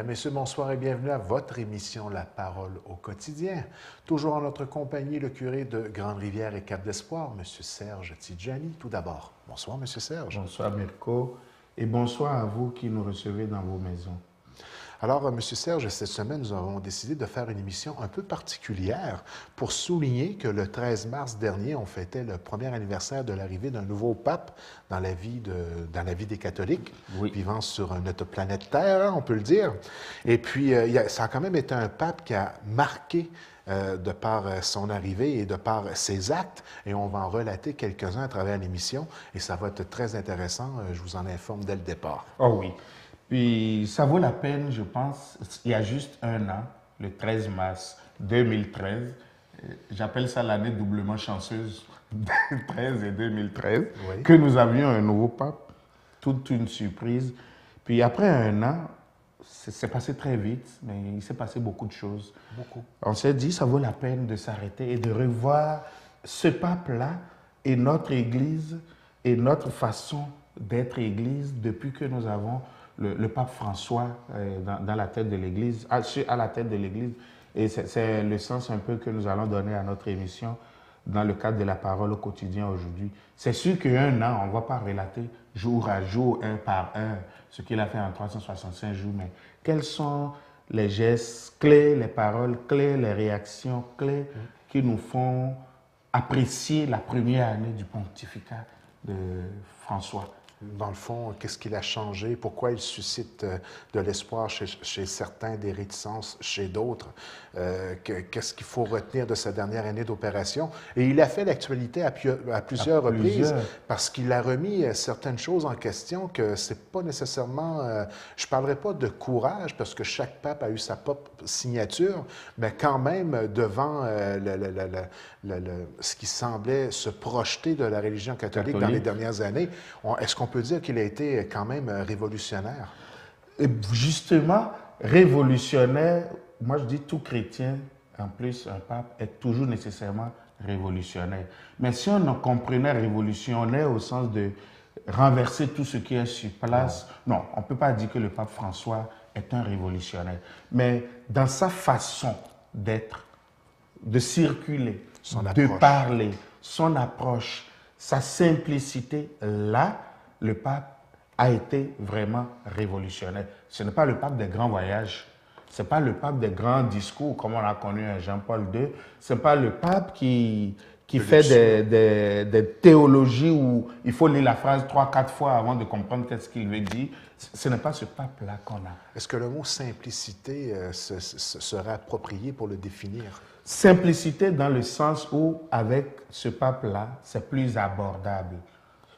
Mesdames, Messieurs, bonsoir et bienvenue à votre émission La Parole au quotidien. Toujours en notre compagnie, le curé de Grande-Rivière et Cap-d'Espoir, M. Serge Tidjani. Tout d'abord, bonsoir, M. Serge. Bonsoir Mirko et bonsoir à vous qui nous recevez dans vos maisons. Alors, M. Serge, cette semaine, nous avons décidé de faire une émission un peu particulière pour souligner que le 13 mars dernier, on fêtait le premier anniversaire de l'arrivée d'un nouveau pape dans la vie des catholiques, vivant sur notre planète Terre, on peut le dire. Et puis, ça a quand même été un pape qui a marqué de par son arrivée et de par ses actes, et on va en relater quelques-uns à travers l'émission, et ça va être très intéressant, je vous en informe dès le départ. Oh oui. Puis ça vaut la peine, je pense, il y a juste un an, le 13 mars 2013, j'appelle ça l'année doublement chanceuse, 2013 et 2013, oui, que nous avions un nouveau pape, toute une surprise. Puis après un an, c'est passé très vite, mais il s'est passé beaucoup de choses. Beaucoup. On s'est dit, ça vaut la peine de s'arrêter et de revoir ce pape-là et notre Église et notre façon d'être Église depuis que nous avons le pape François dans la tête de l'Église, à la tête de l'Église. Et c'est le sens un peu que nous allons donner à notre émission dans le cadre de la parole au quotidien aujourd'hui. C'est sûr qu'un an, on ne va pas relater jour à jour, un par un, ce qu'il a fait en 365 jours, mais quels sont les gestes clés, les paroles clés, les réactions clés qui nous font apprécier la première année du pontificat de François. Dans le fond, qu'est-ce qu'il a changé? Pourquoi il suscite de l'espoir chez certains, des réticences chez d'autres? Qu'est-ce qu'il faut retenir de sa dernière année d'opération? Et il a fait l'actualité à plusieurs reprises parce qu'il a remis certaines choses en question que c'est pas nécessairement... je ne parlerai pas de courage parce que chaque pape a eu sa propre signature, mais quand même devant ce qui semblait se projeter de la religion catholique dans les dernières années, est-ce qu'on peut dire qu'il a été quand même révolutionnaire? Et justement, révolutionnaire, moi je dis tout chrétien, en plus un pape, est toujours nécessairement révolutionnaire. Mais si on en comprenait révolutionnaire au sens de renverser tout ce qui est sur place, non, on ne peut pas dire que le pape François est un révolutionnaire. Mais dans sa façon d'être, de circuler, de parler, son approche, sa simplicité, là, le pape a été vraiment révolutionnaire. Ce n'est pas le pape des grands voyages, ce n'est pas le pape des grands discours comme on a connu un Jean-Paul II, ce n'est pas le pape qui fait des théologies où il faut lire la phrase 3-4 fois avant de comprendre qu'est-ce qu'il veut dire. Ce n'est pas ce pape-là qu'on a. Est-ce que le mot simplicité serait approprié pour le définir? Simplicité dans le sens où, avec ce pape-là, c'est plus abordable.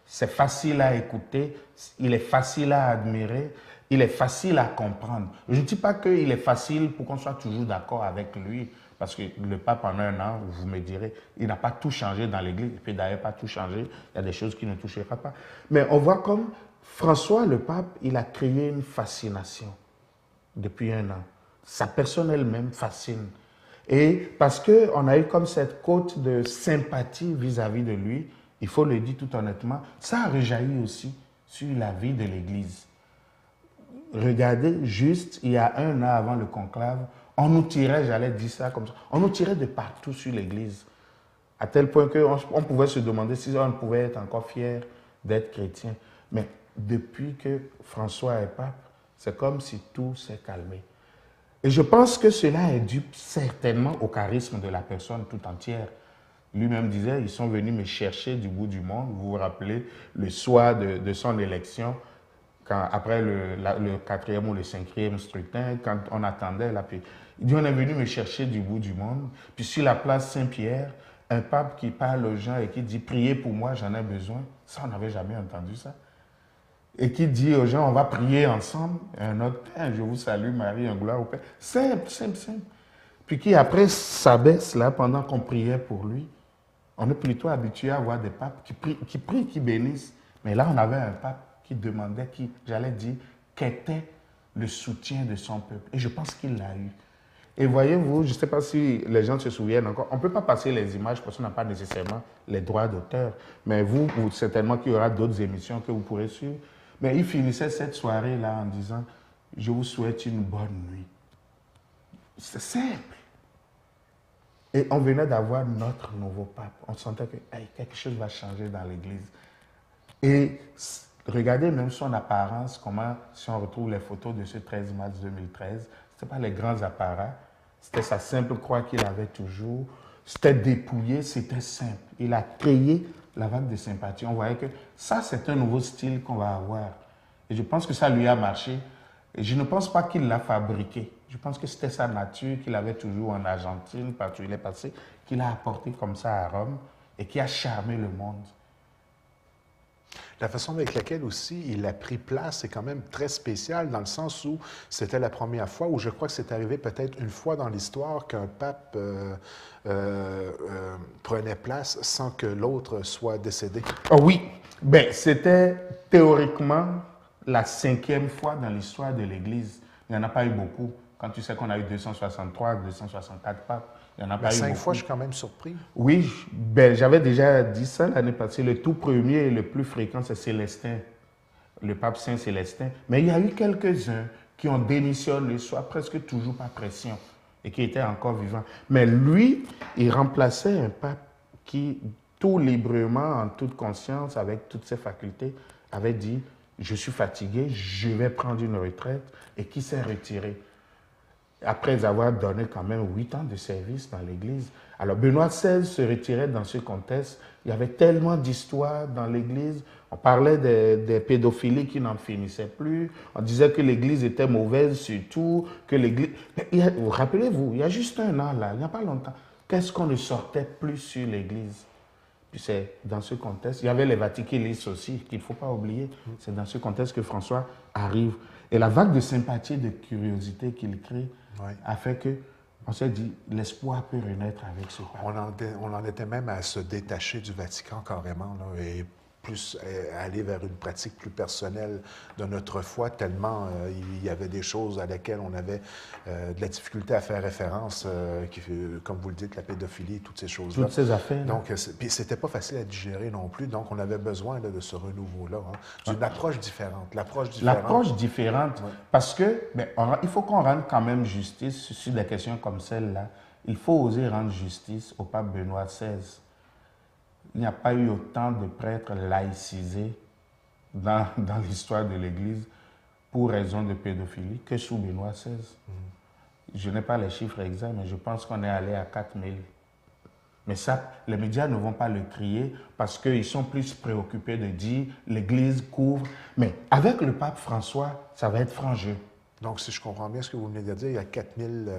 C'est facile à écouter, il est facile à admirer, il est facile à comprendre. Je ne dis pas qu'il est facile pour qu'on soit toujours d'accord avec lui, parce que le pape en un an, vous me direz, il n'a pas tout changé dans l'Église, il ne peut d'ailleurs pas tout changer, il y a des choses qu'il ne touchera pas. Mais on voit comme François, le pape, il a créé une fascination depuis un an. Sa personne elle-même fascine. Et parce qu'on a eu comme cette cote de sympathie vis-à-vis de lui, il faut le dire tout honnêtement, ça a rejailli aussi sur la vie de l'Église. Regardez, juste il y a un an avant le conclave, on nous tirait, j'allais dire ça comme ça, on nous tirait de partout sur l'Église, à tel point qu'on pouvait se demander si on pouvait être encore fier d'être chrétien. Mais depuis que François est pape, c'est comme si tout s'est calmé. Et je pense que cela est dû certainement au charisme de la personne tout entière. Lui-même disait, ils sont venus me chercher du bout du monde. Vous vous rappelez, le soir de son élection, après le 4e ou le 5e scrutin, quand on attendait la paix. Il dit, on est venu me chercher du bout du monde. Puis sur la place Saint-Pierre, un pape qui parle aux gens et qui dit, priez pour moi, j'en ai besoin. Ça, on n'avait jamais entendu ça. Et qui dit aux gens, on va prier ensemble. Un autre, je vous salue Marie, un gloire au Père. Simple, simple, simple. Puis qui après s'abaisse là pendant qu'on priait pour lui. On est plutôt habitué à voir des papes qui prient, qui bénissent. Mais là, on avait un pape qui demandait, j'allais dire, qu'était le soutien de son peuple. Et je pense qu'il l'a eu. Et voyez-vous, je ne sais pas si les gens se souviennent encore, on ne peut pas passer les images parce qu'on n'a pas nécessairement les droits d'auteur. Mais vous certainement qu'il y aura d'autres émissions que vous pourrez suivre. Mais il finissait cette soirée-là en disant, je vous souhaite une bonne nuit. C'est simple. Et on venait d'avoir notre nouveau pape. On sentait que hey, quelque chose va changer dans l'Église. Et regardez même son apparence, comment, si on retrouve les photos de ce 13 mars 2013, ce n'était pas les grands apparats, c'était sa simple croix qu'il avait toujours, c'était dépouillé, c'était simple. Il a créé la vague de sympathie. On voyait que ça, c'est un nouveau style qu'on va avoir. Et je pense que ça lui a marché. Et je ne pense pas qu'il l'a fabriqué. Je pense que c'était sa nature qu'il avait toujours en Argentine, partout où il est passé, qu'il a apporté comme ça à Rome et qui a charmé le monde. La façon avec laquelle aussi il a pris place est quand même très spéciale dans le sens où c'était la première fois, où je crois que c'est arrivé peut-être une fois dans l'histoire qu'un pape prenait place sans que l'autre soit décédé. Oh oui, ben, c'était théoriquement la 5e fois dans l'histoire de l'Église. Il n'y en a pas eu beaucoup. Quand tu sais qu'on a eu 263, 264 papes, il n'y en a pas eu 5 beaucoup. fois, je suis quand même surpris. Oui, ben, j'avais déjà dit ça l'année passée. Le tout premier et le plus fréquent, c'est Célestin, le pape Saint Célestin. Mais il y a eu quelques-uns qui ont démissionné, soit presque toujours par pression, et qui étaient encore vivants. Mais lui, il remplaçait un pape qui, tout librement, en toute conscience, avec toutes ses facultés, avait dit « Je suis fatigué, je vais prendre une retraite », et qui s'est retiré après avoir donné quand même 8 ans de service dans l'Église. Alors Benoît XVI se retirait dans ce contexte. Il y avait tellement d'histoires dans l'Église. On parlait des pédophilies qui n'en finissaient plus. On disait que l'Église était mauvaise surtout, que l'Église... Rappelez-vous, il y a juste un an là, il n'y a pas longtemps, qu'est-ce qu'on ne sortait plus sur l'Église? Puis c'est dans ce contexte, il y avait les Vaticalis aussi, qu'il ne faut pas oublier. C'est dans ce contexte que François arrive. Et la vague de sympathie et de curiosité qu'il crée a fait que on s'est dit, l'espoir peut renaître avec ce pape. On en était même à se détacher du Vatican carrément, là, et plus aller vers une pratique plus personnelle de notre foi, tellement il y avait des choses à lesquelles on avait de la difficulté à faire référence, comme vous le dites, la pédophilie, toutes ces choses-là. Toutes ces affaires. Donc, puis c'était pas facile à digérer non plus, donc on avait besoin là, de ce renouveau-là, d'une approche différente. L'approche différente, parce que ben, il faut qu'on rende quand même justice sur des questions comme celle-là. Il faut oser rendre justice au pape Benoît XVI. Il n'y a pas eu autant de prêtres laïcisés dans l'histoire de l'Église pour raison de pédophilie que sous Benoît XVI. Je n'ai pas les chiffres exacts, mais je pense qu'on est allé à 4000. Mais ça, les médias ne vont pas le crier parce qu'ils sont plus préoccupés de dire l'Église couvre. Mais avec le pape François, ça va être franc jeu. Donc, si je comprends bien ce que vous venez de dire, il y a 4000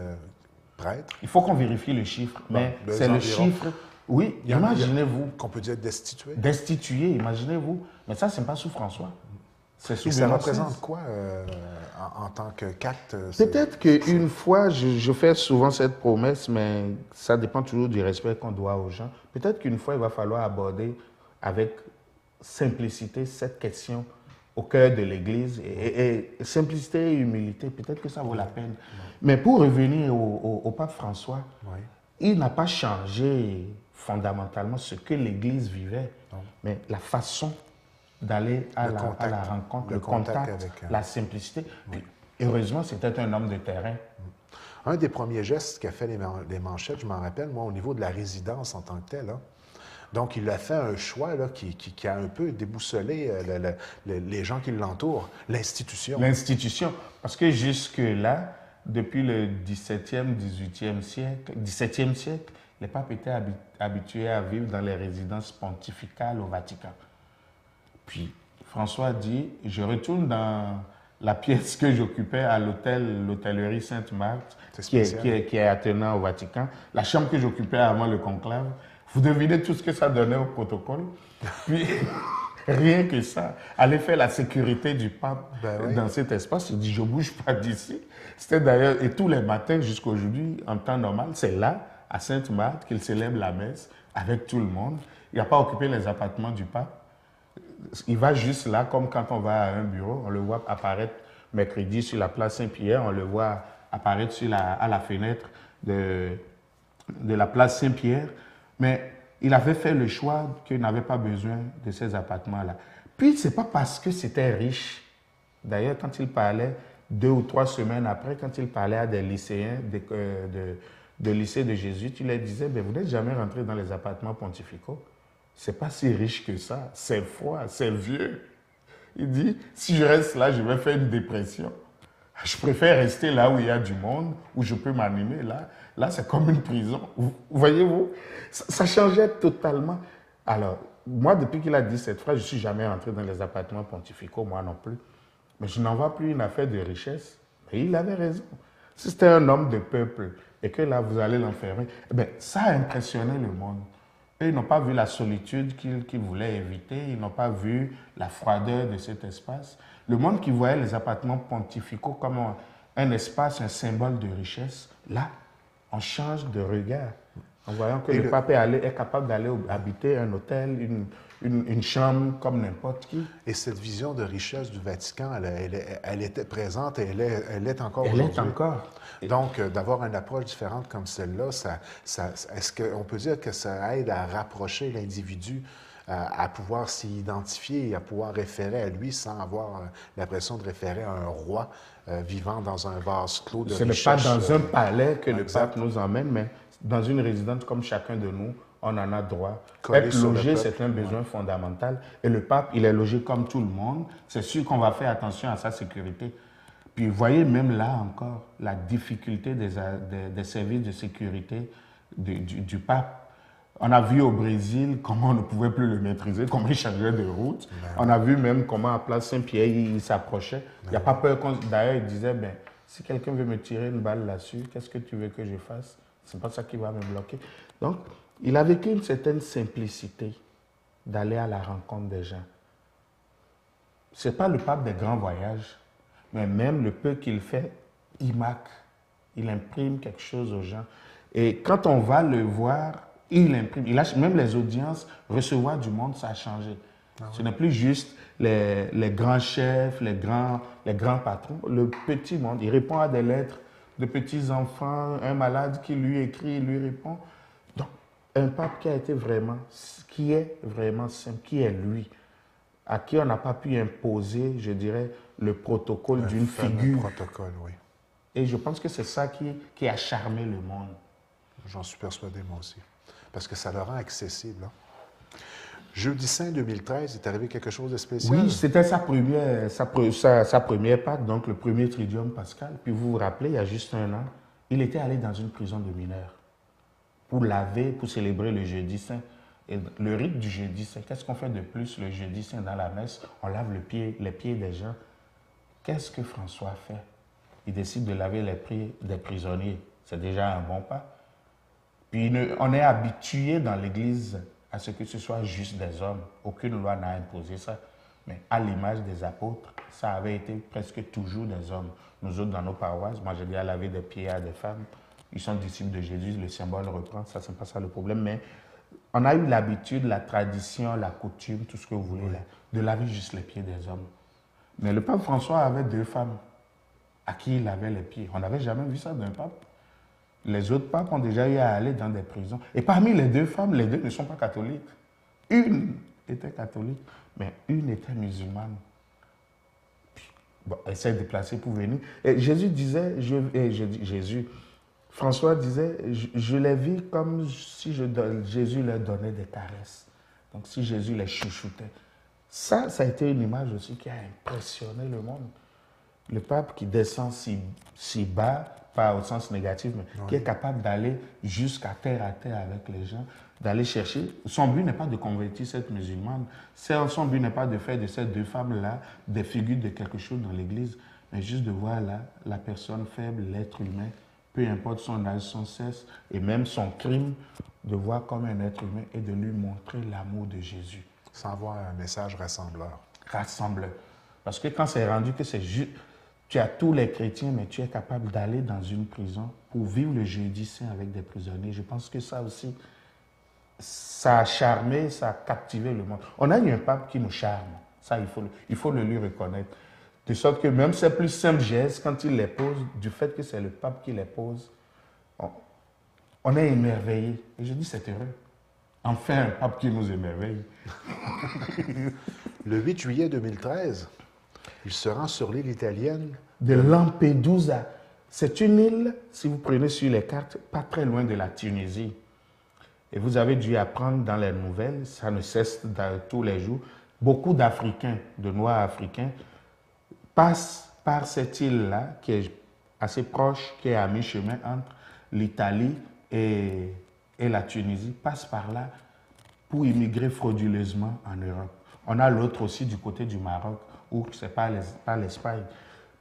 prêtres. Il faut qu'on vérifie le chiffre, mais c'est le chiffre... Oui, imaginez-vous. Qu'on peut dire destitué. Destitué, imaginez-vous. Mais ça, ce n'est pas sous François. C'est sous Et ça Benoît représente XVI. quoi en tant qu'acte? Peut-être qu'une fois, je fais souvent cette promesse, mais ça dépend toujours du respect qu'on doit aux gens. Peut-être qu'une fois, il va falloir aborder avec simplicité cette question au cœur de l'Église. Et simplicité et humilité, peut-être que ça vaut la peine. Mais pour revenir au pape François, il n'a pas changé fondamentalement ce que l'Église vivait, mais la façon d'aller à la rencontre, le contact avec, la simplicité. Puis, heureusement, c'était un homme de terrain. Un des premiers gestes qui a fait les manchettes, je m'en rappelle, moi, au niveau de la résidence en tant que telle. Donc, il a fait un choix là, qui a un peu déboussolé les gens qui l'entourent, l'institution. L'institution. Parce que jusque-là, depuis le XVIIe siècle, les papes étaient habitués à vivre dans les résidences pontificales au Vatican. Puis François dit, je retourne dans la pièce que j'occupais à l'hôtellerie Sainte-Marthe, qui est attenant au Vatican, la chambre que j'occupais avant le conclave. Vous devinez tout ce que ça donnait au protocole. Puis rien que ça, aller faire la sécurité du pape dans cet espace. Il dit, je ne bouge pas d'ici. C'était d'ailleurs, et tous les matins jusqu'à aujourd'hui, en temps normal, c'est là, à Sainte-Marthe, qu'il célèbre la messe avec tout le monde. Il n'a pas occupé les appartements du pape. Il va juste là, comme quand on va à un bureau, on le voit apparaître mercredi sur la place Saint-Pierre, on le voit apparaître à la fenêtre de la place Saint-Pierre. Mais il avait fait le choix qu'il n'avait pas besoin de ces appartements-là. Puis, ce n'est pas parce que c'était riche. D'ailleurs, quand il parlait 2 ou 3 semaines après, quand il parlait à des lycéens de lycée de Jésus, il leur disait, ben, vous n'êtes jamais rentré dans les appartements pontificaux. C'est pas si riche que ça. C'est froid, c'est vieux. Il dit, si je reste là, je vais faire une dépression. Je préfère rester là où il y a du monde, où je peux m'animer. Là c'est comme une prison. Voyez-vous, ça changeait totalement. Alors, moi, depuis qu'il a dit cette phrase, je ne suis jamais rentré dans les appartements pontificaux, moi non plus. Mais je n'en vois plus une affaire de richesse. Et il avait raison. Si c'était un homme de peuple et que là, vous allez l'enfermer, eh bien, ça a impressionné le monde. Eux, ils n'ont pas vu la solitude qu'ils voulaient éviter, ils n'ont pas vu la froideur de cet espace. Le monde qui voyait les appartements pontificaux comme un espace, un symbole de richesse, là, on change de regard. En voyant que le pape est capable d'aller habiter un hôtel, une chambre comme n'importe qui. Et cette vision de richesse du Vatican, elle était présente et elle est encore aujourd'hui. Elle est encore. Donc, d'avoir une approche différente comme celle-là, est-ce qu'on peut dire que ça aide à rapprocher l'individu, à pouvoir s'y identifier et à pouvoir référer à lui sans avoir l'impression de référer à un roi vivant dans un vase clos de richesse? Ce n'est pas dans un palais que le pape nous emmène, mais dans une résidence comme chacun de nous, on en a droit. Être logé, c'est un besoin fondamental. Et le pape, il est logé comme tout le monde. C'est sûr qu'on va faire attention à sa sécurité. Puis, vous voyez, même là encore, la difficulté des services de sécurité du pape. On a vu au Brésil comment on ne pouvait plus le maîtriser, comment il changeait de route. On a vu même comment à Place Saint-Pierre, il s'approchait. Il n'y a pas peur. D'ailleurs, il disait, ben, si quelqu'un veut me tirer une balle là-dessus, qu'est-ce que tu veux que je fasse? C'est pas ça qui va me bloquer. Donc, il a vécu une certaine simplicité d'aller à la rencontre des gens. Ce n'est pas le pape des grands voyages, mais même le peu qu'il fait, il marque, il imprime quelque chose aux gens. Et quand on va le voir, il imprime. Même les audiences, recevoir du monde, ça a changé. Ce n'est plus juste les grands chefs, les grands patrons. Le petit monde, il répond à des lettres de petits-enfants, un malade qui lui écrit, il lui répond. Donc, un pape qui est vraiment simple, qui est lui, à qui on n'a pas pu imposer, je dirais, le protocole d'une figure. Protocole, oui. Et je pense que c'est ça qui a charmé le monde. J'en suis persuadé, moi aussi. Parce que ça le rend accessible. Hein? Jeudi Saint 2013, est arrivé quelque chose de spécial? Oui, c'était sa première Pâque, donc le premier Tridium pascal. Puis vous vous rappelez, il y a juste un an, il était allé dans une prison de mineurs pour célébrer le Jeudi Saint. Et le rite du Jeudi Saint, qu'est-ce qu'on fait de plus le Jeudi Saint dans la messe? On lave les pieds des gens. Qu'est-ce que François fait? Il décide de laver les pieds des prisonniers. C'est déjà un bon pas. Puis on est habitué dans l'Église à ce que ce soit juste des hommes. Aucune loi n'a imposé ça. Mais à l'image des apôtres, ça avait été presque toujours des hommes. Nous autres, dans nos paroisses, moi j'ai dit à laver des pieds à des femmes. Ils sont disciples de Jésus, le symbole reprend, ça c'est pas ça le problème. Mais on a eu l'habitude, la tradition, la coutume, tout ce que vous voulez, là, de laver juste les pieds des hommes. Mais le pape François avait 2 femmes à qui il lavait les pieds. On n'avait jamais vu ça d'un pape. Les autres papes ont déjà eu à aller dans des prisons. Et parmi les 2 femmes, les 2 ne sont pas catholiques. Une était catholique, mais une était musulmane. Puis, bon, elle s'est déplacée pour venir. Et Jésus disait, François disait, je les vis comme si Jésus leur donnait des caresses. Donc si Jésus les chouchoutait. Ça a été une image aussi qui a impressionné le monde. Le pape qui descend si bas, pas au sens négatif, mais qui est capable d'aller jusqu'à terre à terre avec les gens, d'aller chercher. Son but n'est pas de convertir cette musulmane. Son but n'est pas de faire de ces 2 femmes-là des figures de quelque chose dans l'Église, mais juste de voir là la personne faible, l'être humain, peu importe son âge, son sexe et même son crime, de voir comme un être humain et de lui montrer l'amour de Jésus. Sans avoir un message rassembleur. Rassembleur. Parce que quand c'est rendu que c'est juste... Tu as tous les chrétiens, mais tu es capable d'aller dans une prison pour vivre le Jeudi Saint avec des prisonniers. Je pense que ça aussi, ça a charmé, ça a captivé le monde. On a eu un pape qui nous charme. Ça, il faut le lui reconnaître. De sorte que même ces plus simples gestes, quand il les pose, du fait que c'est le pape qui les pose, on est émerveillé. Et je dis, c'est heureux. Enfin, un pape qui nous émerveille. Le 8 juillet 2013, Il se rend sur l'île italienne de Lampedusa. C'est une île, si vous prenez sur les cartes, pas très loin de la Tunisie. Et vous avez dû apprendre dans les nouvelles, ça ne cesse tous les jours, beaucoup d'Africains, de Noirs africains, passent par cette île-là, qui est assez proche, qui est à mi-chemin entre l'Italie et la Tunisie, passent par là pour immigrer frauduleusement en Europe. On a l'autre aussi du côté du Maroc, où c'est pas l'Espagne.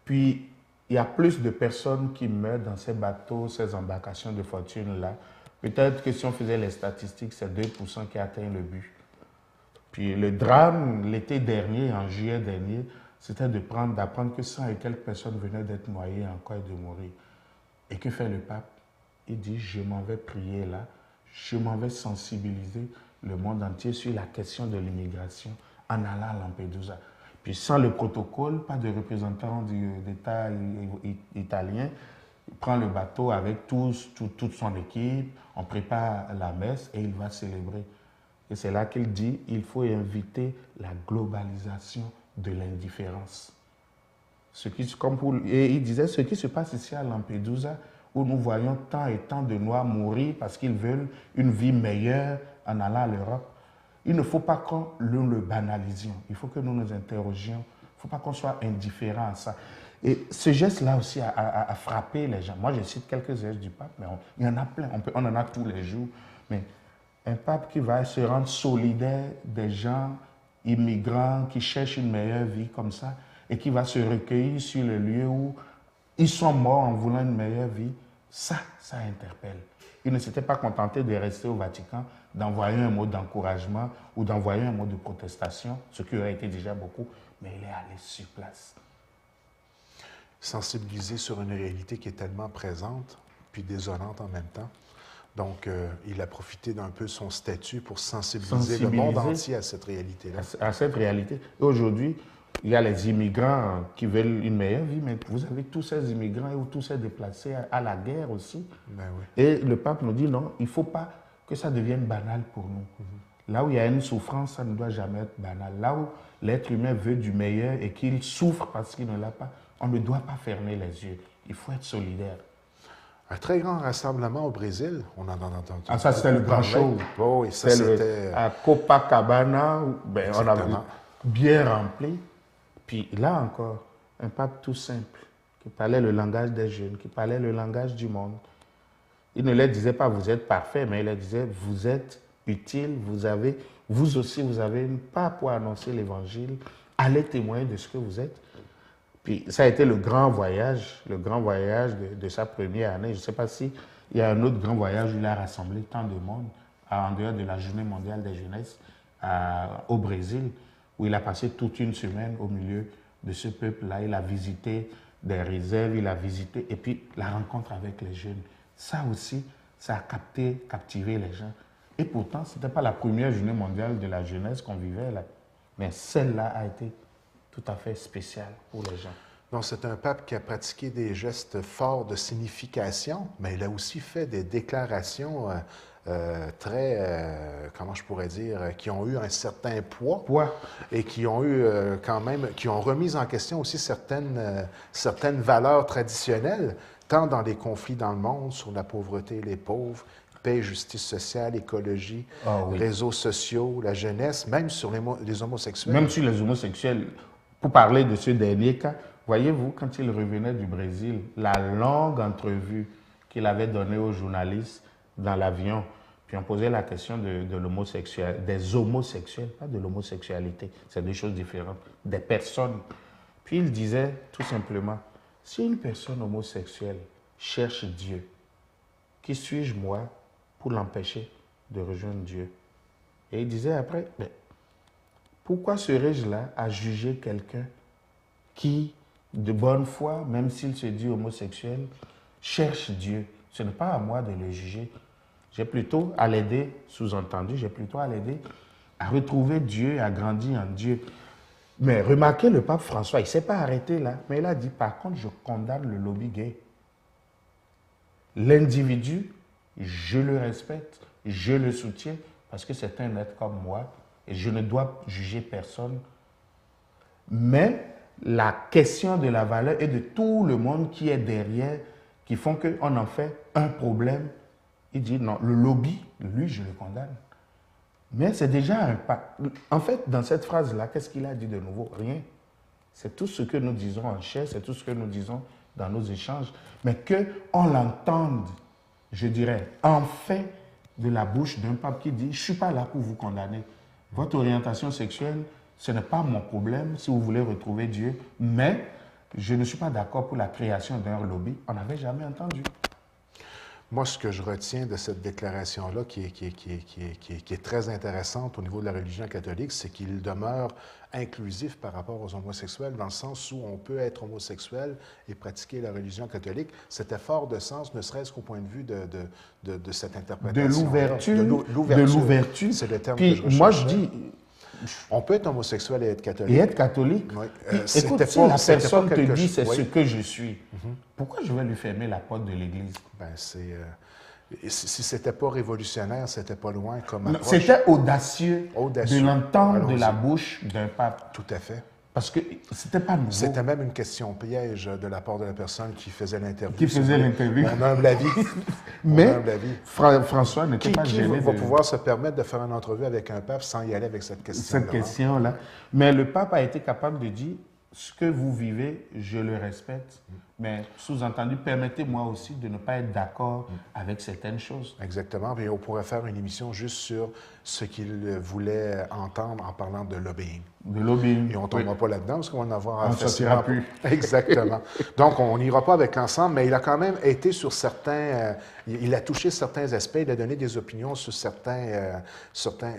Puis, il y a plus de personnes qui meurent dans ces bateaux, ces embarcations de fortune-là. Peut-être que si on faisait les statistiques, c'est 2% qui atteignent le but. Puis le drame, l'été dernier, en juillet dernier, c'était d'apprendre que 100 et quelques personnes venaient d'être noyées encore et de mourir. Et que fait le pape? Il dit, je m'en vais prier là, je m'en vais sensibiliser le monde entier sur la question de l'immigration en allant à Lampedusa. Puis sans le protocole, pas de représentant d'État italien, il prend le bateau avec toute son équipe, on prépare la messe et il va célébrer. Et c'est là qu'il dit, il faut inviter la globalisation de l'indifférence. Et il disait, ce qui se passe ici à Lampedusa, où nous voyons tant et tant de Noirs mourir parce qu'ils veulent une vie meilleure en allant à l'Europe, il ne faut pas que nous le banalisions. Il faut que nous nous interrogions. Il ne faut pas qu'on soit indifférent à ça. Et ce geste-là aussi a frappé les gens. Moi, je cite quelques gestes du pape, mais il y en a plein. On en a tous les jours. Mais un pape qui va se rendre solidaire des gens immigrants qui cherchent une meilleure vie comme ça et qui va se recueillir sur le lieu où ils sont morts en voulant une meilleure vie, ça interpelle. Il ne s'était pas contenté de rester au Vatican, d'envoyer un mot d'encouragement ou d'envoyer un mot de protestation, ce qui aurait été déjà beaucoup, mais il est allé sur place. Sensibiliser sur une réalité qui est tellement présente, puis désolante en même temps. Donc, il a profité d'un peu son statut pour sensibiliser le monde entier à cette réalité-là. À cette réalité. Et aujourd'hui, il y a les immigrants qui veulent une meilleure vie, mais vous avez tous ces immigrants ou tous ces déplacés à la guerre aussi. Ben oui. Et le pape nous dit non, il ne faut pas que ça devienne banal pour nous. Là où il y a une souffrance, ça ne doit jamais être banal. Là où l'être humain veut du meilleur et qu'il souffre parce qu'il ne l'a pas, on ne doit pas fermer les yeux. Il faut être solidaire. Un très grand rassemblement au Brésil, on en a entendu. Ah, ça, c'était le grand show. Oh, et ça, c'était... À Copacabana, ben, on a bien rempli. Puis là encore, un pape tout simple, qui parlait le langage des jeunes, qui parlait le langage du monde. Il ne leur disait pas, vous êtes parfait, mais il leur disait, vous êtes utile, vous aussi, vous avez une part pour annoncer l'évangile, allez témoigner de ce que vous êtes. Puis ça a été le grand voyage de sa première année. Je ne sais pas s'il y a un autre grand voyage où il a rassemblé tant de monde, en dehors de la Journée mondiale des jeunesses, au Brésil, où il a passé toute une semaine au milieu de ce peuple-là. Il a visité des réserves, il a visité, et puis la rencontre avec les jeunes. Ça aussi, ça a captivé les gens. Et pourtant, ce n'était pas la première Journée mondiale de la jeunesse qu'on vivait là. Mais celle-là a été tout à fait spéciale pour les gens. Donc, c'est un pape qui a pratiqué des gestes forts de signification, mais il a aussi fait des déclarations comment je pourrais dire, qui ont eu un certain poids et qui ont eu qui ont remis en question aussi certaines valeurs traditionnelles, tant dans les conflits dans le monde, sur la pauvreté et les pauvres, paix, justice sociale, écologie, réseaux sociaux, la jeunesse, même sur les homosexuels. Même sur les homosexuels. Pour parler de ce dernier cas, voyez-vous, quand il revenait du Brésil, la longue entrevue qu'il avait donnée aux journalistes dans l'avion, puis on posait la question de l'homosexuel, des homosexuels, pas de l'homosexualité, c'est deux choses différentes, des personnes. Puis il disait tout simplement, si une personne homosexuelle cherche Dieu, qui suis-je moi pour l'empêcher de rejoindre Dieu? Et il disait après, mais pourquoi serais-je là à juger quelqu'un qui, de bonne foi, même s'il se dit homosexuel, cherche Dieu? Ce n'est pas à moi de le juger. J'ai plutôt à l'aider, sous-entendu, j'ai plutôt à l'aider à retrouver Dieu et à grandir en Dieu. Mais remarquez le pape François, il ne s'est pas arrêté là, mais il a dit, par contre, je condamne le lobby gay. L'individu, je le respecte, je le soutiens, parce que c'est un être comme moi, et je ne dois juger personne. Mais la question de la valeur et de tout le monde qui est derrière, qui font qu'on en fait un problème. Il dit non, le lobby, lui, je le condamne. Mais c'est déjà un pas. En fait, dans cette phrase-là, qu'est-ce qu'il a dit de nouveau? Rien. C'est tout ce que nous disons en chair, c'est tout ce que nous disons dans nos échanges. Mais qu'on l'entende, je dirais, en fait, de la bouche d'un pape qui dit « Je ne suis pas là pour vous condamner. Votre orientation sexuelle, ce n'est pas mon problème si vous voulez retrouver Dieu, mais je ne suis pas d'accord pour la création d'un lobby. » On n'avait jamais entendu. Moi, ce que je retiens de cette déclaration-là, qui est très intéressante au niveau de la religion catholique, c'est qu'il demeure inclusif par rapport aux homosexuels, dans le sens où on peut être homosexuel et pratiquer la religion catholique. C'était fort de sens, ne serait-ce qu'au point de vue de cette interprétation. De l'ouverture. C'est le terme Puis que je recherchais. moi, je dis... On peut être homosexuel et être catholique. Et être catholique. Oui. Écoute, si la personne te dit c'est ce que je suis, pourquoi je vais lui fermer la porte de l'Église? Ben, si c'était pas révolutionnaire, c'était pas loin comme approche. C'était audacieux de l'entendre de la bouche d'un pape. Tout à fait. Parce que c'était pas nouveau. C'était même une question piège de la part de la personne qui faisait l'interview. Qui faisait l'interview. Mon humble avis. Mais François n'était pas gêné. Qui va pouvoir se permettre de faire une entrevue avec un pape sans y aller avec cette question-là? Cette question-là. Mais le pape a été capable de dire, ce que vous vivez, je le respecte. Mais sous-entendu, permettez-moi aussi de ne pas être d'accord avec certaines choses. Exactement. Et on pourrait faire une émission juste sur ce qu'il voulait entendre en parlant de lobbying. De lobbying. Et on ne tombera pas là-dedans parce qu'on va en avoir... On ne sortira plus. Exactement. Donc, on n'ira pas avec l'ensemble, mais il a quand même été sur certains... il a touché certains aspects, il a donné des opinions sur certains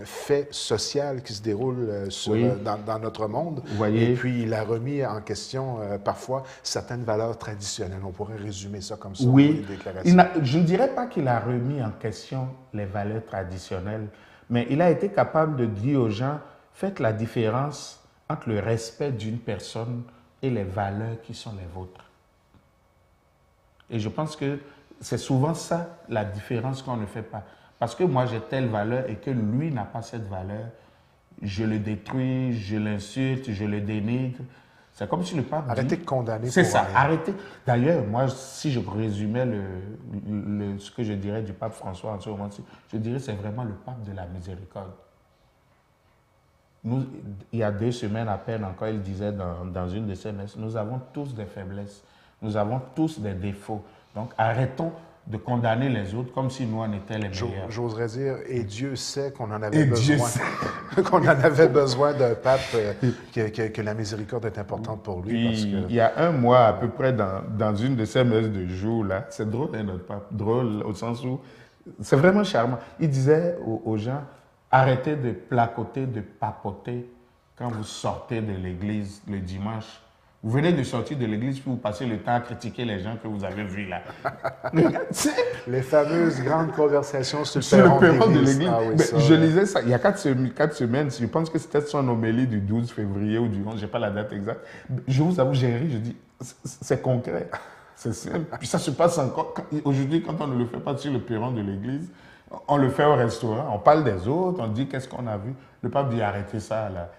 faits sociaux qui se déroulent dans notre monde. Vous voyez. Et puis, il a remis en question, parfois, certaines valeurs traditionnelles. On pourrait résumer ça comme ça. Oui. Je ne dirais pas qu'il a remis en question les valeurs traditionnelles, mais il a été capable de dire aux gens, faites la différence entre le respect d'une personne et les valeurs qui sont les vôtres. Et je pense que c'est souvent ça, la différence qu'on ne fait pas. Parce que moi, j'ai telle valeur et que lui n'a pas cette valeur, je le détruis, je l'insulte, je le dénigre. C'est comme si le pape Arrêtez de condamner. C'est ça, arrêtez. D'ailleurs, moi, si je résumais ce que je dirais du pape François en ce moment-ci, je dirais que c'est vraiment le pape de la miséricorde. Nous, il y a 2 semaines à peine encore, il disait dans une de ses messes, nous avons tous des faiblesses, nous avons tous des défauts. Donc, arrêtons de condamner les autres comme si nous en étions les meilleurs. J'oserais dire, et Dieu sait qu'on en avait besoin. Qu'on en avait besoin d'un pape, que la miséricorde est importante pour lui. Puis, parce que... il y a un mois à peu près, dans une de ces messes de jour, là, c'est drôle, hein, notre pape, drôle au sens où c'est vraiment charmant. Il disait aux gens, arrêtez de placoter, de papoter quand vous sortez de l'église le dimanche. Vous venez de sortir de l'église puis vous passez le temps à critiquer les gens que vous avez vus là. Les fameuses grandes conversations sur le perron de l'église. Ah, oui, je lisais ça il y a 4 semaines, je pense que c'était son homélie du 12 février ou du 11, je n'ai pas la date exacte. Je vous avoue, j'ai ri, je dis, c'est concret, c'est simple. Puis ça se passe encore. Aujourd'hui, quand on ne le fait pas sur le perron de l'église, on le fait au restaurant, on parle des autres, on dit qu'est-ce qu'on a vu. Le pape dit arrêtez ça là.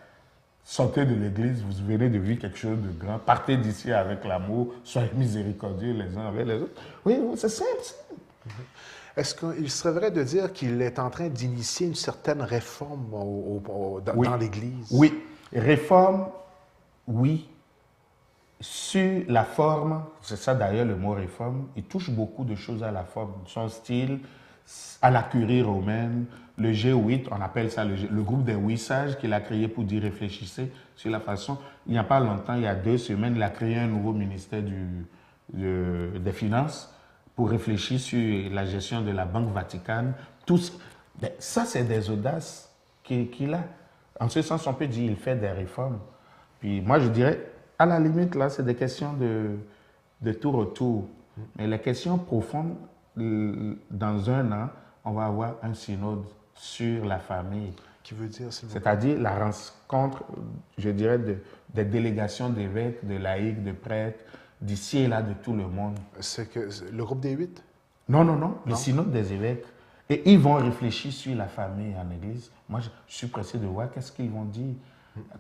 Sortez de l'église, vous venez de vivre quelque chose de grand. Partez d'ici avec l'amour, soyez miséricordieux les uns avec les autres. Oui, c'est simple. Est-ce qu'il serait vrai de dire qu'il est en train d'initier une certaine réforme dans l'Église? Oui, réforme, oui. Sur la forme, c'est ça d'ailleurs le mot réforme, il touche beaucoup de choses à la forme. Son style, à la curie romaine, le G8, on appelle ça le groupe des 8 sages qu'il a créé pour dire réfléchissez sur la façon. Il n'y a pas longtemps, il y a 2 semaines, il a créé un nouveau ministère des Finances pour réfléchir sur la gestion de la Banque Vaticane. Ça, c'est des audaces qu'il a. En ce sens, on peut dire qu'il fait des réformes. Puis moi, je dirais, à la limite, là, c'est des questions de tout retour. Mais les questions profondes, dans 1 an, on va avoir un synode sur la famille. Qui veut dire, s'il vous plaît? C'est-à-dire la rencontre, je dirais, des délégations d'évêques, de laïcs, de prêtres, d'ici et là, de tout le monde. C'est le groupe des 8? Non, le synode des évêques. Et ils vont réfléchir sur la famille en Église. Moi, je suis pressé de voir qu'est-ce qu'ils vont dire.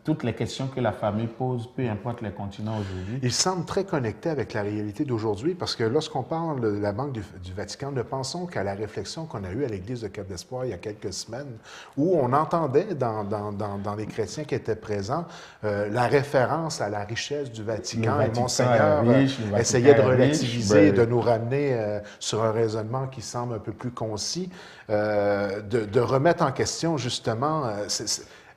Toutes les questions que la famille pose, peu importe les continents aujourd'hui. Il semble très connecté avec la réalité d'aujourd'hui parce que lorsqu'on parle de la Banque du Vatican, ne pensons qu'à la réflexion qu'on a eue à l'Église de Cap d'Espoir il y a quelques semaines, où on entendait dans les chrétiens qui étaient présents la référence à la richesse du Vatican. Et Monseigneur essayait de relativiser, de nous ramener sur un raisonnement qui semble un peu plus concis, de remettre en question justement...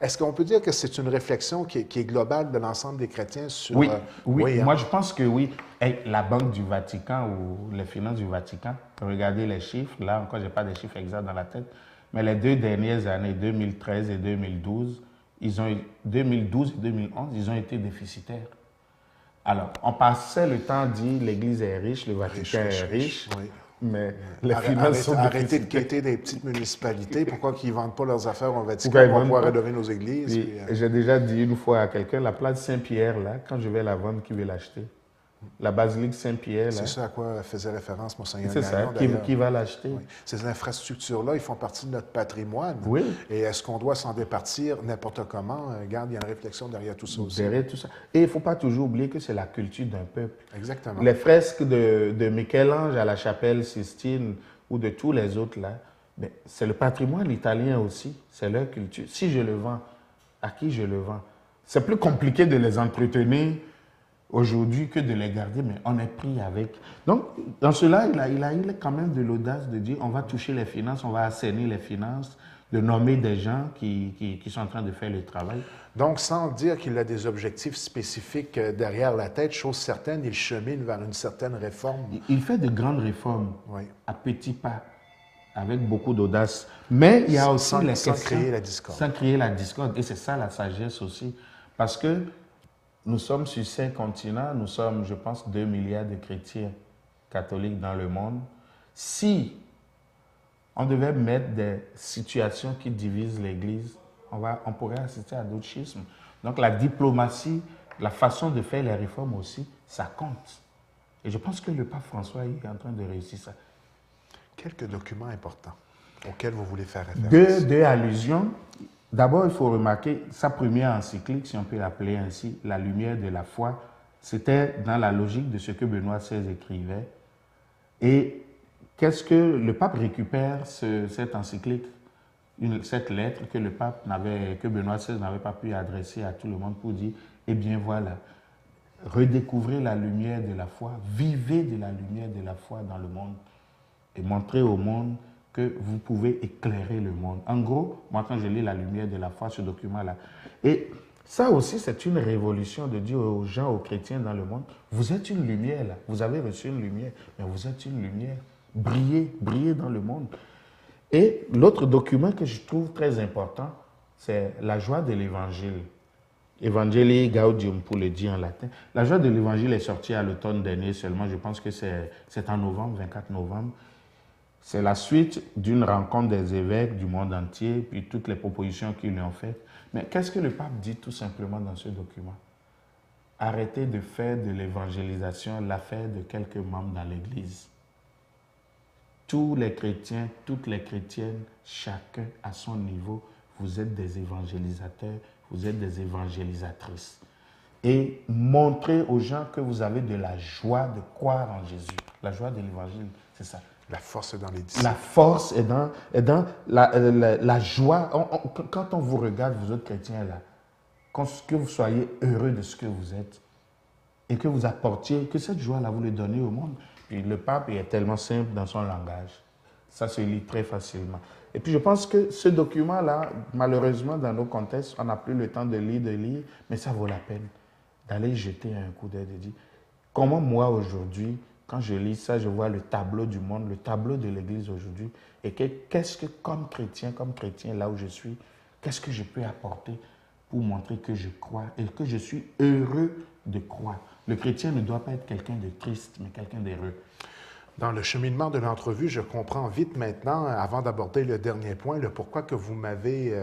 Est-ce qu'on peut dire que c'est une réflexion qui est globale de l'ensemble des chrétiens sur... Oui, oui. Moi je pense que oui. Hey, la Banque du Vatican ou les finances du Vatican, regardez les chiffres, là encore je n'ai pas des chiffres exacts dans la tête, mais les 2 dernières années, 2013 et 2012, 2012 et 2011, ils ont été déficitaires. Alors, on passait le temps à dire l'Église est riche, le Vatican est riche. Oui. Mais les finances sont arrêtez de quitter des petites municipalités. Pourquoi qu'ils ne vendent pas leurs affaires au Vatican pour pouvoir rénover nos églises? J'ai déjà dit une fois à quelqu'un, la place Saint-Pierre, là, quand je vais la vendre, qui veut l'acheter? La basilique Saint-Pierre. C'est ça à quoi faisait référence Monseigneur Gagnon. C'est ça, qui va l'acheter? Oui. Ces infrastructures-là, ils font partie de notre patrimoine. Oui. Et est-ce qu'on doit s'en départir n'importe comment? Regarde, il y a une réflexion derrière tout ça aussi. Derrière tout ça. Et il ne faut pas toujours oublier que c'est la culture d'un peuple. Exactement. Les fresques de Michel-Ange à la chapelle Sistine ou de tous les autres là, c'est le patrimoine italien aussi, c'est leur culture. Si je le vends, à qui je le vends? C'est plus compliqué de les entretenir aujourd'hui que de les garder, mais on est pris avec. Donc, dans cela, il a quand même de l'audace de dire on va toucher les finances, on va assainir les finances, de nommer des gens qui sont en train de faire le travail. Donc, sans dire qu'il a des objectifs spécifiques derrière la tête, chose certaine, il chemine vers une certaine réforme. Il fait de grandes réformes à petits pas, avec beaucoup d'audace. Mais il y a aussi les questions... Sans créer la discorde. Sans créer la discorde. Et c'est ça la sagesse aussi. Parce que nous sommes sur 5 continents, nous sommes, je pense, 2 milliards de chrétiens catholiques dans le monde. Si on devait mettre des situations qui divisent l'Église, on pourrait assister à d'autres schismes. Donc la diplomatie, la façon de faire les réformes aussi, ça compte. Et je pense que le pape François est en train de réussir ça. Quelques documents importants auxquels vous voulez faire référence. Deux allusions. D'abord, il faut remarquer sa première encyclique, si on peut l'appeler ainsi, La lumière de la foi, c'était dans la logique de ce que Benoît XVI écrivait. Et qu'est-ce que le pape récupère cette encyclique, cette lettre que que Benoît XVI n'avait pas pu adresser à tout le monde pour dire, eh bien voilà, redécouvrez la lumière de la foi, vivez de la lumière de la foi dans le monde et montrez au monde que vous pouvez éclairer le monde. En gros, moi quand je lis La lumière de la foi, ce document-là, et ça aussi c'est une révolution de dire aux gens, aux chrétiens dans le monde, vous êtes une lumière là, vous avez reçu une lumière, mais vous êtes une lumière, brillez, brillez dans le monde. Et l'autre document que je trouve très important, c'est la joie de l'évangile. Evangelii Gaudium, pour le dire en latin. La joie de l'évangile est sortie à l'automne dernier seulement, je pense que c'est en novembre, 24 novembre. C'est la suite d'une rencontre des évêques du monde entier, puis toutes les propositions qu'ils lui ont faites. Mais qu'est-ce que le pape dit tout simplement dans ce document? Arrêtez de faire de l'évangélisation l'affaire de quelques membres dans l'Église. Tous les chrétiens, toutes les chrétiennes, chacun à son niveau, vous êtes des évangélisateurs, vous êtes des évangélisatrices. Et montrez aux gens que vous avez de la joie de croire en Jésus. La joie de l'évangile, c'est ça. La force est dans les disciples. La force est dans la joie. Quand on vous regarde, vous autres chrétiens, là, que vous soyez heureux de ce que vous êtes et que vous apportiez, que cette joie-là, vous le donnez au monde. Puis le pape est tellement simple dans son langage. Ça se lit très facilement. Et puis je pense que ce document-là, malheureusement, dans nos contextes, on n'a plus le temps de lire, mais ça vaut la peine d'aller jeter un coup d'œil et de dire comment moi aujourd'hui, quand je lis ça, je vois le tableau du monde, le tableau de l'Église aujourd'hui, et qu'est-ce que, comme chrétien, là où je suis, qu'est-ce que je peux apporter pour montrer que je crois et que je suis heureux de croire. Le chrétien ne doit pas être quelqu'un de triste, mais quelqu'un d'heureux. Dans le cheminement de l'entrevue, je comprends vite maintenant, avant d'aborder le dernier point, le pourquoi que vous m'avez,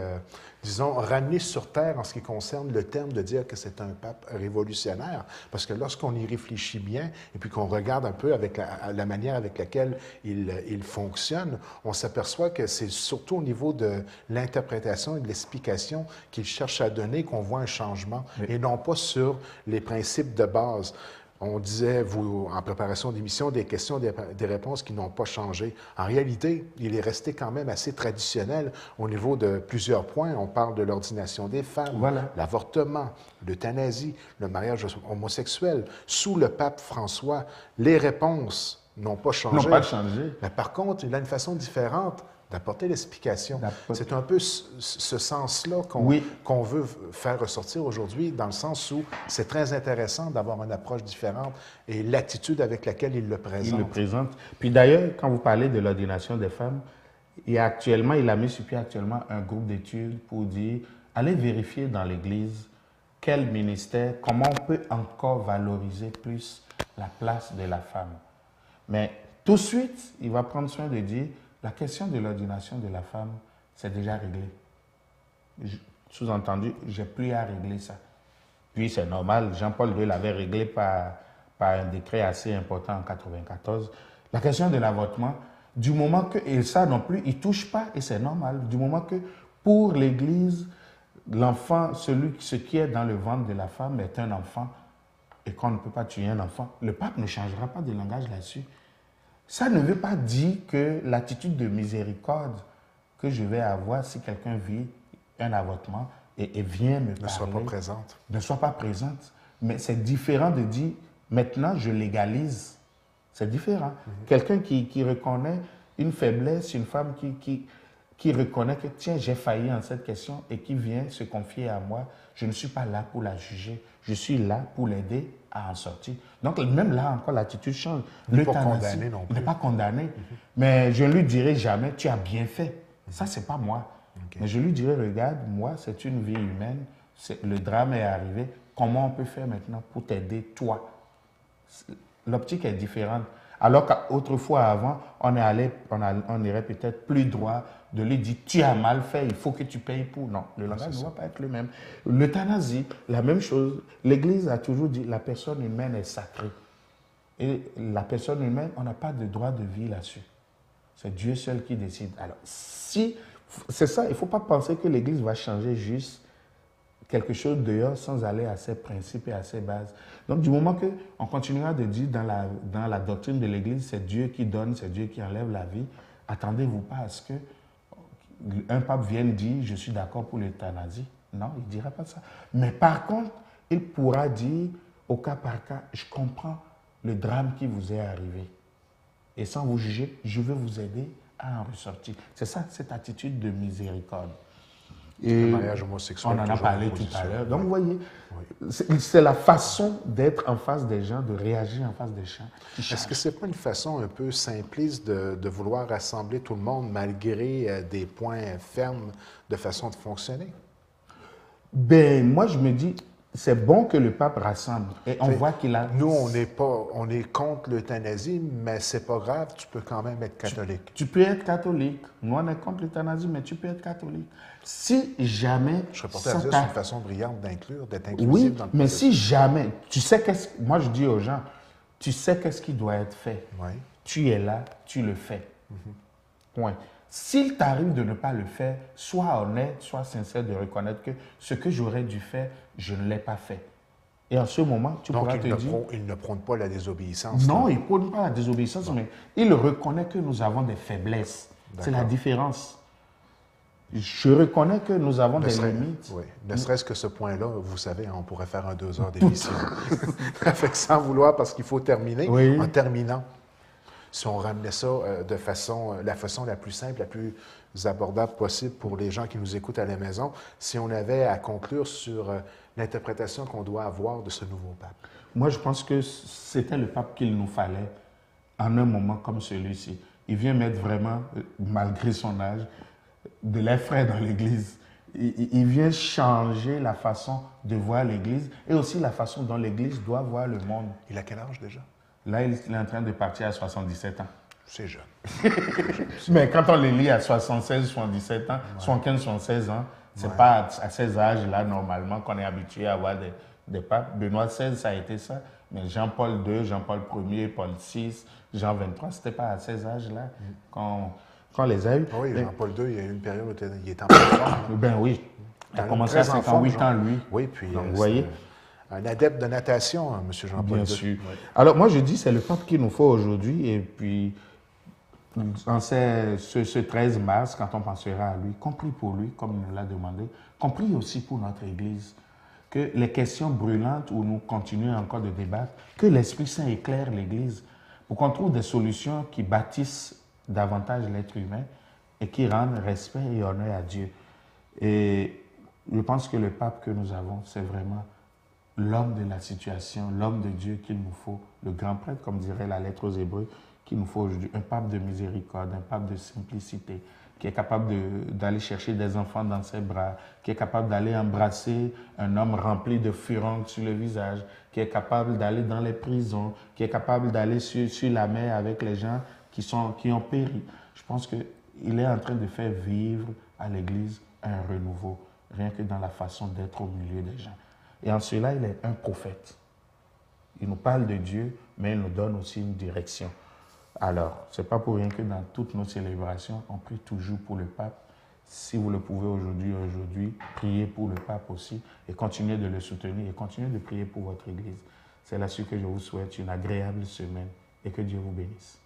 disons, ramené sur terre en ce qui concerne le terme de dire que c'est un pape révolutionnaire. Parce que lorsqu'on y réfléchit bien et puis qu'on regarde un peu avec la manière avec laquelle il fonctionne, on s'aperçoit que c'est surtout au niveau de l'interprétation et de l'explication qu'il cherche à donner qu'on voit un changement, oui, et non pas sur les principes de base. On disait, vous, en préparation d'émission, des questions, des réponses qui n'ont pas changé. En réalité, il est resté quand même assez traditionnel au niveau de plusieurs points. On parle de l'ordination des femmes, voilà, l'avortement, l'euthanasie, le mariage homosexuel. Sous le pape François, les réponses n'ont pas changé. N'ont pas changé. Mais par contre, il a une façon différente d'apporter l'explication. C'est un peu ce sens-là qu'on veut faire ressortir aujourd'hui, dans le sens où c'est très intéressant d'avoir une approche différente et l'attitude avec laquelle il le présente. Il le présente. Puis d'ailleurs, quand vous parlez de l'ordination des femmes, il a mis sur pied actuellement un groupe d'études pour dire, allez vérifier dans l'Église quel ministère, comment on peut encore valoriser plus la place de la femme. Mais tout de suite, il va prendre soin de dire, la question de l'ordination de la femme, c'est déjà réglé. Sous-entendu, je n'ai plus à régler ça. Puis c'est normal, Jean-Paul II l'avait réglé par un décret assez important en 1994. La question de l'avortement, du moment que, et ça non plus, il ne touche pas, et c'est normal, du moment que pour l'Église, l'enfant, ce qui est dans le ventre de la femme est un enfant, et qu'on ne peut pas tuer un enfant, le pape ne changera pas de langage là-dessus. Ça ne veut pas dire que l'attitude de miséricorde que je vais avoir si quelqu'un vit un avortement et vient me parler, ne soit pas présente. Mais c'est différent de dire, maintenant je légalise. C'est différent. Quelqu'un qui reconnaît une faiblesse, une femme qui reconnaît que, tiens, j'ai failli en cette question et qui vient se confier à moi, je ne suis pas là pour la juger. Je suis là pour l'aider à en sortir. Donc, même là, encore, l'attitude change. Il n'est pas condamné non plus. Il n'est pas condamné. Mais je ne lui dirai jamais, tu as bien fait. Ça, ce n'est pas moi. Mais je lui dirai, regarde, moi, c'est une vie humaine. Le drame est arrivé. Comment on peut faire maintenant pour t'aider, toi? L'optique est différente. Alors qu'autrefois, avant, on irait peut-être plus droit de lui dire, tu as mal fait, il faut que tu payes pour. Non, le langage ne va pas être le même. L'euthanasie, la même chose. L'Église a toujours dit, la personne humaine est sacrée. Et la personne humaine, on n'a pas de droit de vie là-dessus. C'est Dieu seul qui décide. Alors, si c'est ça, il ne faut pas penser que l'Église va changer juste quelque chose dehors sans aller à ses principes et à ses bases. Donc, du moment qu'on continuera de dire dans la doctrine de l'Église, c'est Dieu qui donne, c'est Dieu qui enlève la vie, attendez-vous pas à ce qu'un pape vienne dire « je suis d'accord pour l'euthanasie ». Non, il ne dira pas ça. Mais par contre, il pourra dire au cas par cas, je comprends le drame qui vous est arrivé. Et sans vous juger, je veux vous aider à en ressortir. C'est ça, cette attitude de miséricorde. Et le mariage homosexuel. On en a parlé tout à l'heure. Donc, vous voyez, c'est la façon d'être en face des gens, de réagir en face des gens. Est-ce que ce n'est pas une façon un peu simpliste de vouloir rassembler tout le monde malgré des points fermes de façon de fonctionner? Ben, moi, je me dis, c'est bon que le pape rassemble. Et on voit qu'il a... Nous, on est contre l'euthanasie, mais c'est pas grave, tu peux quand même être catholique. Tu peux être catholique. Nous, on est contre l'euthanasie, mais tu peux être catholique. Si jamais... Je serais porté à dire, c'est une façon brillante d'inclure, d'être inclusif dans le processus. Mais si jamais... Tu sais moi, je dis aux gens, tu sais qu'est-ce qui doit être fait. Oui. Tu es là, tu le fais. Point. S'il t'arrive de ne pas le faire, sois honnête, sois sincère de reconnaître que ce que j'aurais dû faire, je ne l'ai pas fait. Et en ce moment, tu pourras te dire... Donc, il ne prône pas la désobéissance. Non, il ne prône pas la désobéissance, mais il reconnaît que nous avons des faiblesses. C'est la différence. Je reconnais que nous avons des limites. Oui, ne serait-ce que ce point-là, vous savez, on pourrait faire un 2 heures d'émission. Sans vouloir, parce qu'il faut terminer. Oui. En terminant, si on ramenait ça de la façon la plus simple, la plus abordable possible pour les gens qui nous écoutent à la maison, si on avait à conclure sur l'interprétation qu'on doit avoir de ce nouveau pape. Moi, je pense que c'était le pape qu'il nous fallait en un moment comme celui-ci. Il vient mettre vraiment, malgré son âge, de l'air frais dans l'Église. Il vient changer la façon de voir l'Église et aussi la façon dont l'Église doit voir le monde. Il a quel âge déjà? Là, il est en train de partir à 77 ans. C'est jeune. Mais quand on les lit à 76, 77 ans, 75, 76 ans, c'est pas à ces âges-là, normalement, qu'on est habitué à avoir des papes. Benoît XVI, ça a été ça. Mais Jean-Paul II, Jean-Paul Ier, Paul VI, Jean XXIII, c'était pas à ces âges-là qu'on les a eus. Oui, Jean-Paul II, il y a eu une période où il était en pleine forme. Ben oui. Il a commencé à 58 ans, lui. Oui, puis donc, vous voyez. Un adepte de natation, M. Jean-Paul II. Bien sûr. Oui. Alors, moi, je dis, c'est le pape qu'il nous faut aujourd'hui. Et puis, en ce 13 mars, quand on pensera à lui, compris pour lui, comme il nous l'a demandé, compris aussi pour notre Église, que les questions brûlantes où nous continuons encore de débattre, que l'Esprit Saint éclaire l'Église pour qu'on trouve des solutions qui bâtissent davantage l'être humain et qui rendent respect et honneur à Dieu. Et je pense que le pape que nous avons, c'est vraiment l'homme de la situation, l'homme de Dieu qu'il nous faut, le grand prêtre, comme dirait la lettre aux Hébreux, qu'il nous faut aujourd'hui, un pape de miséricorde, un pape de simplicité, qui est capable d'aller chercher des enfants dans ses bras, qui est capable d'aller embrasser un homme rempli de furoncles sur le visage, qui est capable d'aller dans les prisons, qui est capable d'aller sur la mer avec les gens qui ont péri. Je pense qu'il est en train de faire vivre à l'Église un renouveau, rien que dans la façon d'être au milieu des gens. Et en cela, il est un prophète. Il nous parle de Dieu, mais il nous donne aussi une direction. Alors, ce n'est pas pour rien que dans toutes nos célébrations, on prie toujours pour le pape. Si vous le pouvez aujourd'hui, priez pour le pape aussi et continuez de le soutenir et continuez de prier pour votre Église. C'est là-dessus que je vous souhaite une agréable semaine et que Dieu vous bénisse.